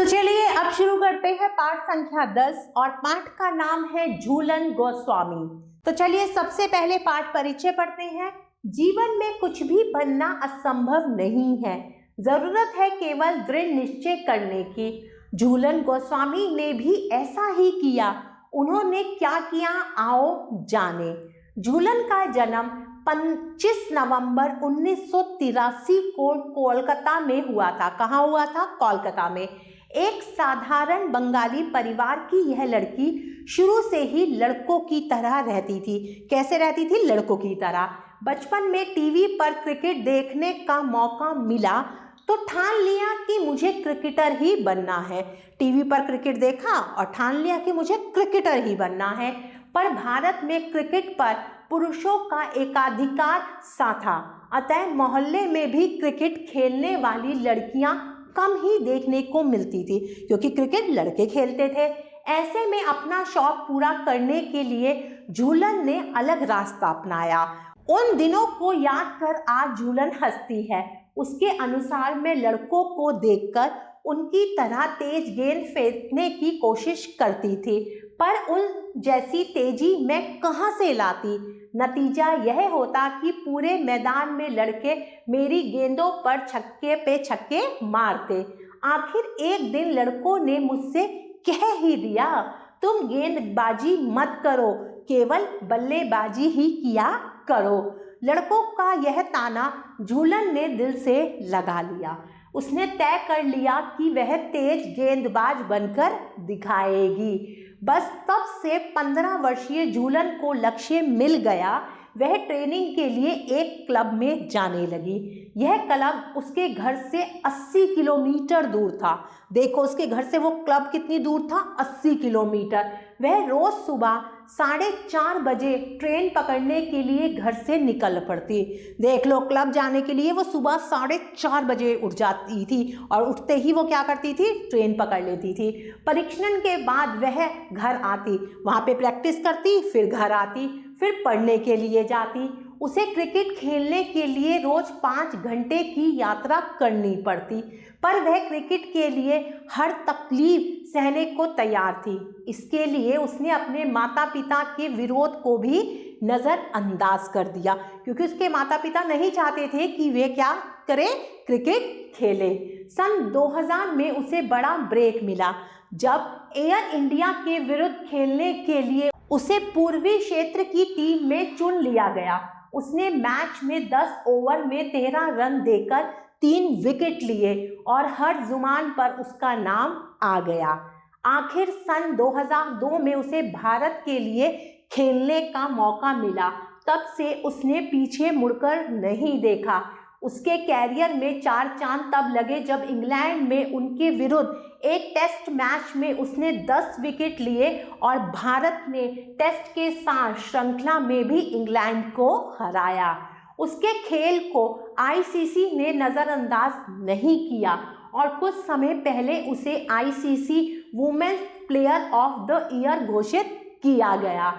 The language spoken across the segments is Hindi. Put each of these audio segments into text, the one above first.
चलिए अब शुरू करते हैं पाठ संख्या 10 और पाठ का नाम है झूलन गोस्वामी। तो चलिए सबसे पहले पाठ परिचय पढ़ते हैं। जीवन में कुछ भी बनना असंभव नहीं है, जरूरत है केवल दृढ़ निश्चय करने की। झूलन गोस्वामी ने भी ऐसा ही किया। उन्होंने क्या किया आओ जाने। झूलन का जन्म 25 नवंबर 1983 को कोलकाता में हुआ था। कहाँ हुआ था? कोलकाता में। एक साधारण बंगाली परिवार की यह लड़की शुरू से ही लड़कों की तरह रहती थी। कैसे रहती थी? लड़कों की तरह। बचपन में टीवी पर क्रिकेट देखने का मौका मिला तो ठान लिया कि मुझे क्रिकेटर ही बनना है। टीवी पर क्रिकेट देखा और ठान लिया कि मुझे क्रिकेटर ही बनना है। पर भारत में क्रिकेट पर पुरुषों का एकाधिकार सा था, अतः मोहल्ले में भी क्रिकेट खेलने वाली लड़कियां कम ही देखने को मिलती थी, क्योंकि क्रिकेट लड़के खेलते थे। ऐसे में अपना शौक पूरा करने के लिए झूलन ने अलग रास्ता अपनाया। उन दिनों को याद कर आज झूलन हंसती है। उसके अनुसार मैं लड़कों को देखकर उनकी तरह तेज गेंद फेंकने की कोशिश करती थी, पर उन जैसी तेजी मैं कहाँ से लाती। नतीजा यह होता कि पूरे मैदान में लड़के मेरी गेंदों पर छक्के पे छक्के मारते। आखिर एक दिन लड़कों ने मुझसे कह ही दिया, तुम गेंदबाजी मत करो, केवल बल्लेबाजी ही किया करो। लड़कों का यह ताना झूलन ने दिल से लगा लिया। उसने तय कर लिया कि वह तेज गेंदबाज बनकर दिखाएगी। बस तब से 15 वर्षीय झूलन को लक्ष्य मिल गया। वह ट्रेनिंग के लिए एक क्लब में जाने लगी। यह क्लब उसके घर से 80 किलोमीटर दूर था। देखो उसके घर से वो क्लब कितनी दूर था? 80 किलोमीटर। वह रोज सुबह 4:30 बजे ट्रेन पकड़ने के लिए घर से निकल पड़ती। देख लो, क्लब जाने के लिए वो सुबह 4:30 बजे उठ जाती थी और उठते ही वो क्या करती थी? ट्रेन पकड़ लेती थी। परीक्षण के बाद वह घर आती, वहाँ पे प्रैक्टिस करती, फिर घर आती, फिर पढ़ने के लिए जाती। उसे क्रिकेट खेलने के लिए रोज 5 घंटे की यात्रा करनी पड़ती, पर वह क्रिकेट के लिए हर तकलीफ सहने को तैयार थी। इसके लिए उसने अपने माता पिता के विरोध को भी नज़रअंदाज कर दिया, क्योंकि उसके माता पिता नहीं चाहते थे कि वे क्या करें? क्रिकेट खेले। सन 2000 में उसे बड़ा ब्रेक मिला, जब एयर इंडिया के विरुद्ध खेलने के लिए उसे पूर्वी क्षेत्र की टीम में चुन लिया गया। उसने मैच में 10 ओवर में 13 रन देकर 3 विकेट लिए और हर जुबान पर उसका नाम आ गया। आखिर सन 2002 में उसे भारत के लिए खेलने का मौका मिला। तब से उसने पीछे मुड़कर नहीं देखा। उसके कैरियर में 4 चांद तब लगे जब इंग्लैंड में उनके विरुद्ध एक टेस्ट मैच में उसने 10 विकेट लिए और भारत ने टेस्ट के साथ श्रृंखला में भी इंग्लैंड को हराया। उसके खेल को आईसीसी ने नज़रअंदाज नहीं किया और कुछ समय पहले उसे ICC women's player of the year घोषित किया गया।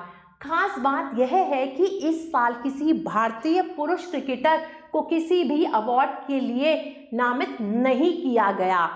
खास बात यह है कि इस साल किसी भारतीय पुरुष क्रिकेटर को किसी भी अवार्ड के लिए नामित नहीं किया गया।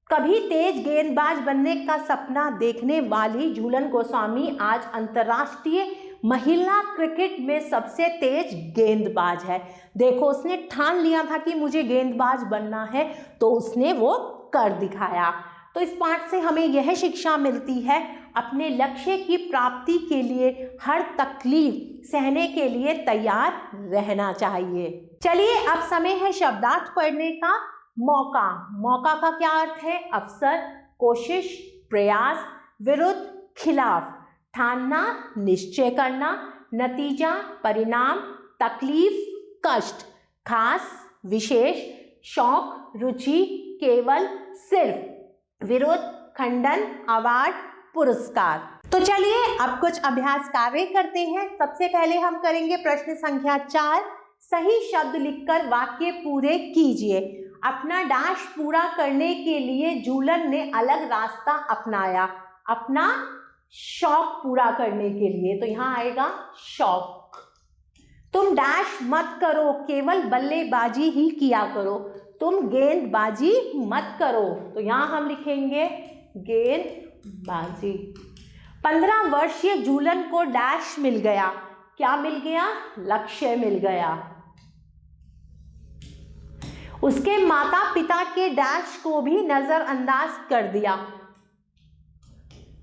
कभी तेज गेंदबाज बनने का सपना देखने वाली झूलन गोस्वामी आज अंतर्राष्ट्रीय महिला क्रिकेट में सबसे तेज गेंदबाज है। देखो, उसने ठान लिया था कि मुझे गेंदबाज बनना है, तो उसने वो कर दिखाया। तो इस पाठ से हमें यह शिक्षा मिलती है, अपने लक्ष्य की प्राप्ति के लिए हर तकलीफ सहने के लिए तैयार रहना चाहिए। चलिए अब समय है शब्दार्थ पढ़ने का। मौका, मौका का क्या अर्थ है? अवसर, कोशिश, प्रयास, विरुद्ध, खिलाफ। ठानना, निश्चय करना। नतीजा, परिणाम। तकलीफ, कष्ट। खास, विशेष। शौक, रुचि, केवल, सिर्फ। विरोध, खंडन, अवार्ड, पुरस्कार। तो चलिए अब कुछ अभ्यास कार्य करते हैं। सबसे पहले हम करेंगे प्रश्न संख्या 4। सही शब्द लिखकर वाक्य पूरे कीजिए। अपना डैश पूरा करने के लिए झूलन ने अलग रास्ता अपनाया। अपना शौक पूरा करने के लिए, तो यहाँ आएगा शौक। तुम डैश मत करो, केवल बल्लेबाजी ही किया करो। तुम गेंदबाजी मत करो। तो यहाँ हम लिखेंगे गेंदबाजी। 15 वर्षीय झूलन को डैश मिल गया। क्या मिल गया? लक्ष्य मिल गया। उसके माता पिता के डैश को भी नजरअंदाज कर दिया,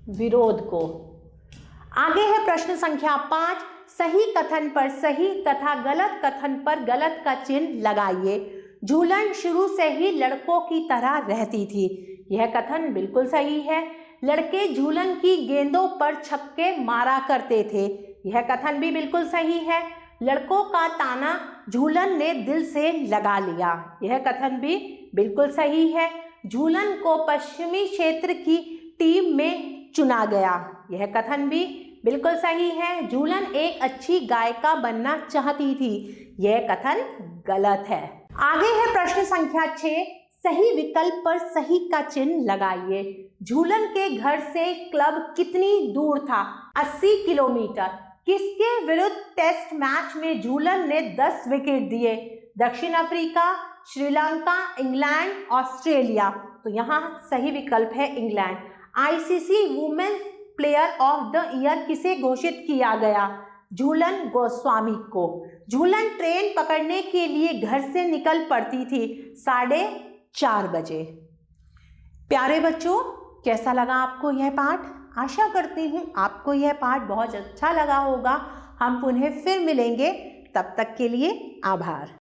विरोध को। आगे है प्रश्न संख्या 5। सही कथन पर सही तथा गलत कथन पर गलत का चिन्ह लगाइए। झूलन शुरू से ही लड़कों की तरह रहती थी। यह कथन बिल्कुल सही है। लड़के झूलन की गेंदों पर छक्के मारा करते थे। यह कथन भी बिल्कुल सही है। लड़कों का ताना झूलन ने दिल से लगा लिया। यह कथन भी बिल्कुल सही है। झूलन को पश्चिमी क्षेत्र की टीम में चुना गया। यह कथन भी बिल्कुल सही है। झूलन एक अच्छी गायिका बनना चाहती थी। यह कथन गलत है। आगे है प्रश्न संख्या 6। सही विकल्प पर सही का चिन्ह लगाइए। झूलन के घर से क्लब कितनी दूर था? 80 किलोमीटर। किसके विरुद्ध टेस्ट मैच में झूलन ने 10 विकेट दिए? दक्षिण अफ्रीका, श्रीलंका, इंग्लैंड, ऑस्ट्रेलिया। तो यहाँ सही विकल्प है England. ICC women's player of the year किसे घोषित किया गया? झूलन गोस्वामी को। झूलन ट्रेन पकड़ने के लिए घर से निकल पड़ती थी 4:30 बजे। प्यारे बच्चों, कैसा लगा आपको यह पाठ? आशा करती हूँ आपको यह पाठ बहुत अच्छा लगा होगा। हम पुनः फिर मिलेंगे, तब तक के लिए आभार।